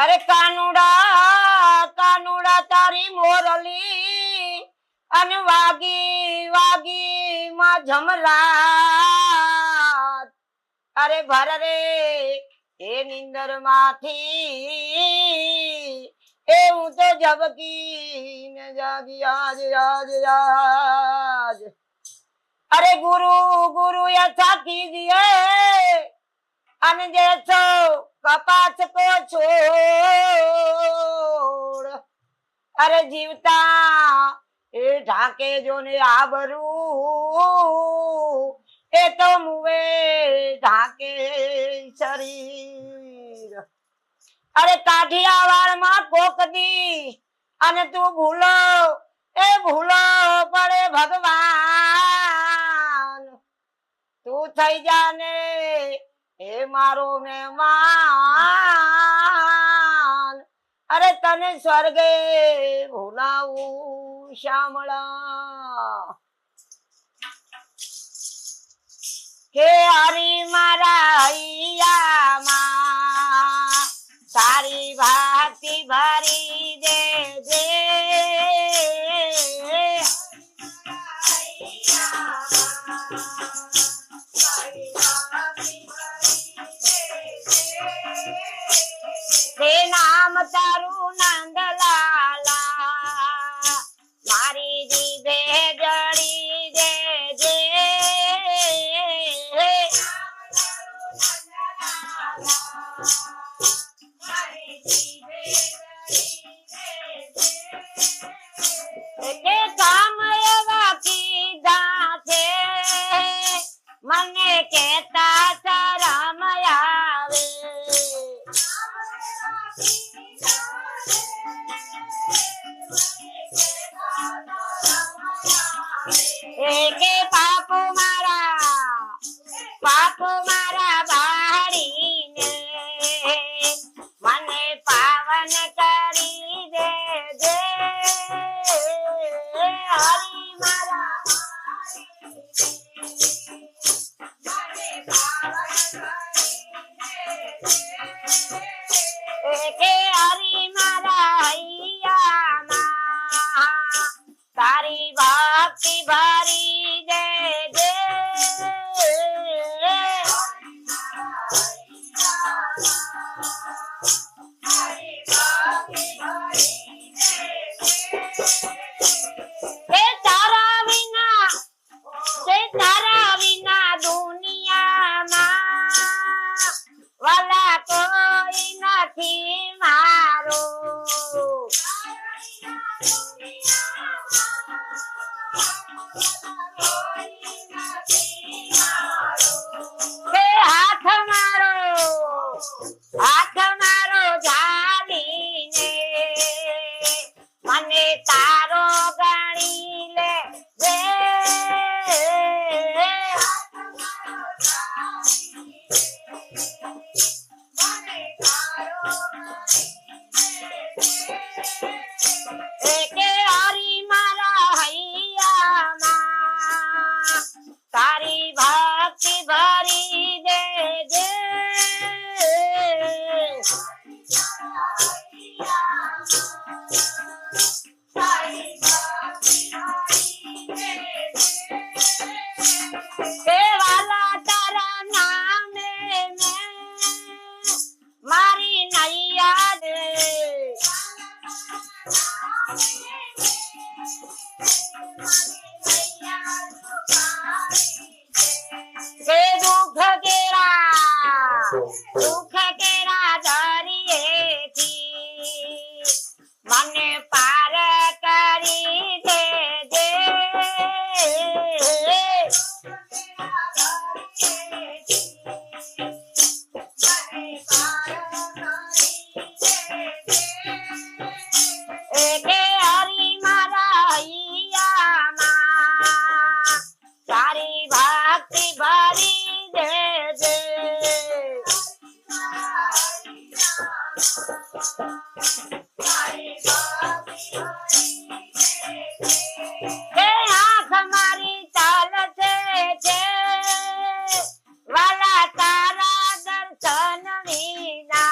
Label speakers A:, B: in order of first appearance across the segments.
A: अरे कानुड़ा कानुड़ा तारी मोरली अन वागी वागी मां झमरात अरे भर रे ए निंदर माथी ए हूँ तो झबकी न जागी आज आज आज अरे गुरु गुरु ऐसा कीजिए अन जैसो कपास को छोड़ अरे जीवता ए ढाके जो ने आबरू ए तो मुवे ढाके शरीर अरे काठियावाड़ मां कोक दी अने तू भूलो ए भूलो पड़े भगवान तू थई जाने ए मारो मेहमान अरे तने स्वर्गे भूलाऊ श्यामला के हरी मारा हैया मां सारी भक्ति भरी दे दे ते नाम तारू नंदलाला मारी जीभे जड़ी दे दे के काम एवा कीधा छे मने कहता शरम आवे के पाप मारा बाड़ी ने मने पावन करी दे दे हरि मारा के हरि मारा हैया मां तारी भक्ति भरी दे दे तारा बिना दुनिया मां वाला कोई नहीं मारो हाथ मारो झालीने मने तारो गणी ले दे के हरि मारा हैया मां तारी भक्ति भरी दे दे वाला तारा नाम में मारी नैया दे दुख केरा धरिए थी मन पार करी दे दे के हरि मारा हैया मां सारी भक्ति भरी दे दे के आँख मारी चाल से वाला तारा दर्शन विना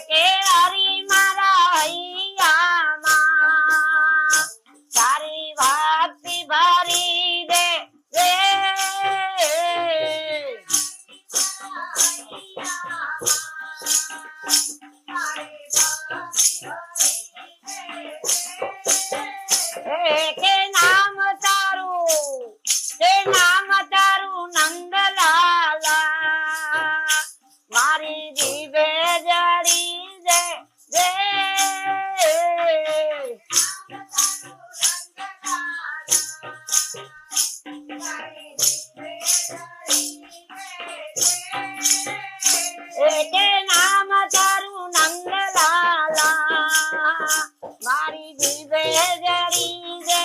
A: કે હરી મારા હૈયામાં તારી ભક્તિ ભરી દે રે કે નામ તારું નંદલાલા મારી જીભે જડી દે રે કે નામ તારું નંદલાલા મારી જીભે જડી દે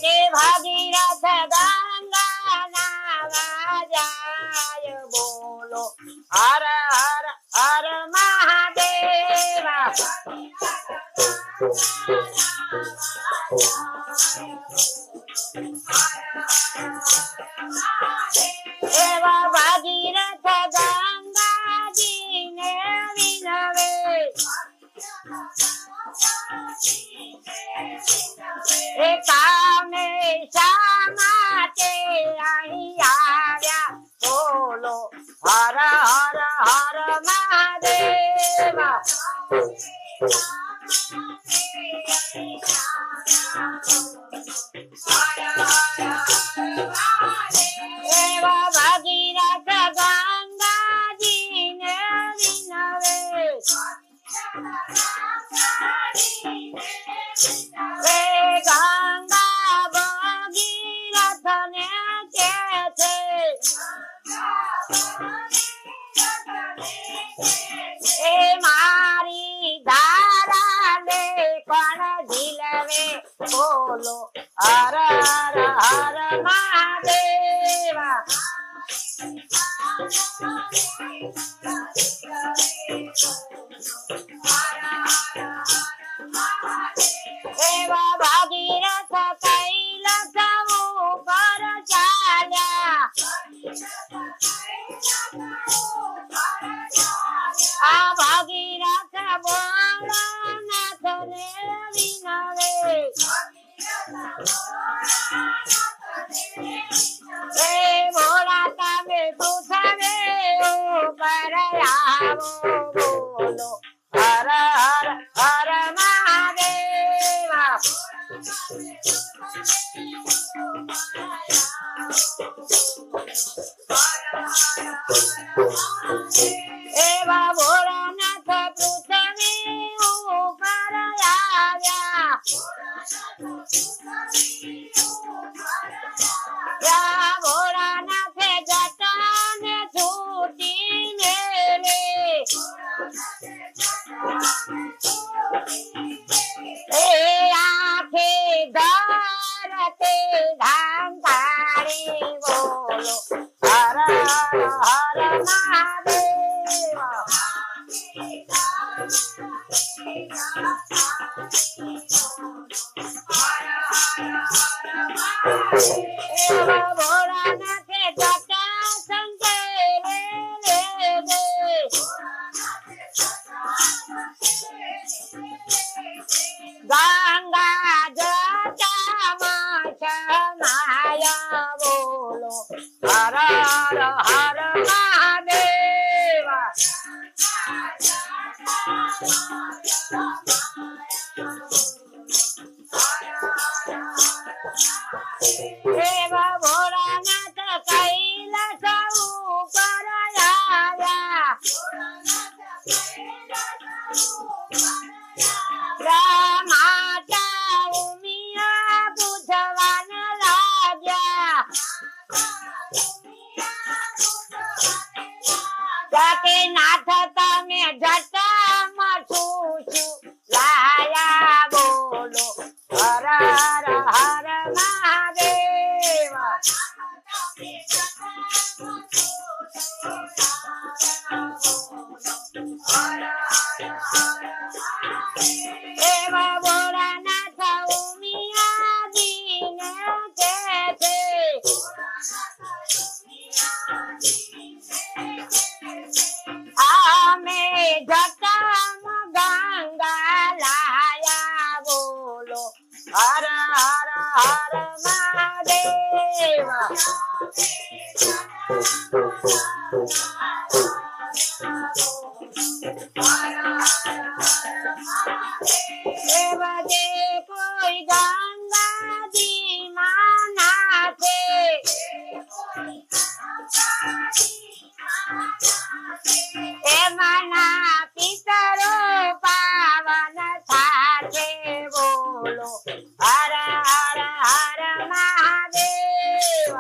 A: કે ભાગીરથ ગંગા નાવા જાય બોલો હર હર હર મહાદેવા એવા ભાગીરથ ગંગાજીને વિનવે એ કામે શા માટે અહીં આવ્યા બોલો હર હર હર મહાદેવા એવા ભાગીરથ ગંગાજીને વિનવે ગંગા ભગીરથને કે છે એ મારી ધારા લે પણ ઝીલવે બોલો હર હર હર મહાદેવા એવા ભાગીરથ કૈલાસ ઉપર ચાલ્યા આ ભાગીરથ ભોળાનાથને વિનવે એ ભોળા તમે પૃથ્વે ઉપર આવો બોલો હર હર હર મહાદેવા એવા ભોળાનાથ પૃથ્વી ઉપર આવ્યા ભોળાનાથે જટાને છૂટીને રે એ આંખે ધરતે ધાંધાડી બોલો હર હર હર મહાદેવા એવા ભોળાનાથે જટા સંકેલે રે ગંગા જટામાં સમાયા બોલો હર હર હર મહાદેવા એવા ભોળાનાથ કૈલાસ ઉપર આવ્યા માતા ઉમિયા પૂછવાન લાગ્યા કે નાથ તમે જટામાં શું શું લાયા બોલો હર હર હર મહાદેવા હર હર હર મહાદેવ જે કોઈ ગંગાજી માં નાખે એમના પિતરો પાવન થાશે બોલો હર હર હર મહાદેવ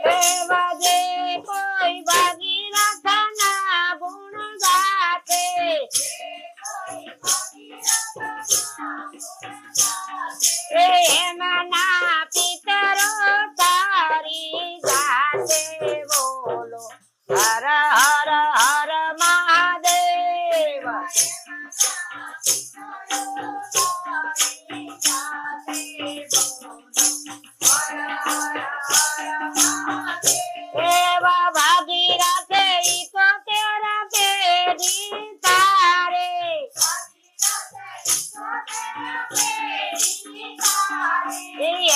A: એવા જે કોઈ ભગીરથના ગુણ ગાતે એમના પિતરો તારી જાતે બોલો હર હર હર મહાદેવ એવા ભાગીરથ ઈ તો તેરા પેરી તારે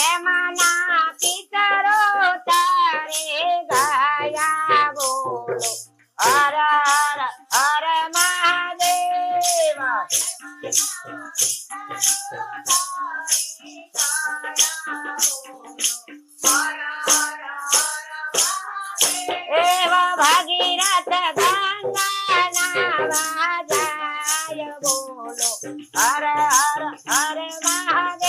A: એમના પિતરો તારે ગયા બોલો હર હર હર મહાદેવ એવા ભાગીરથ ગંગા નાવા જાય બોલો હર હર હર મહાદેવ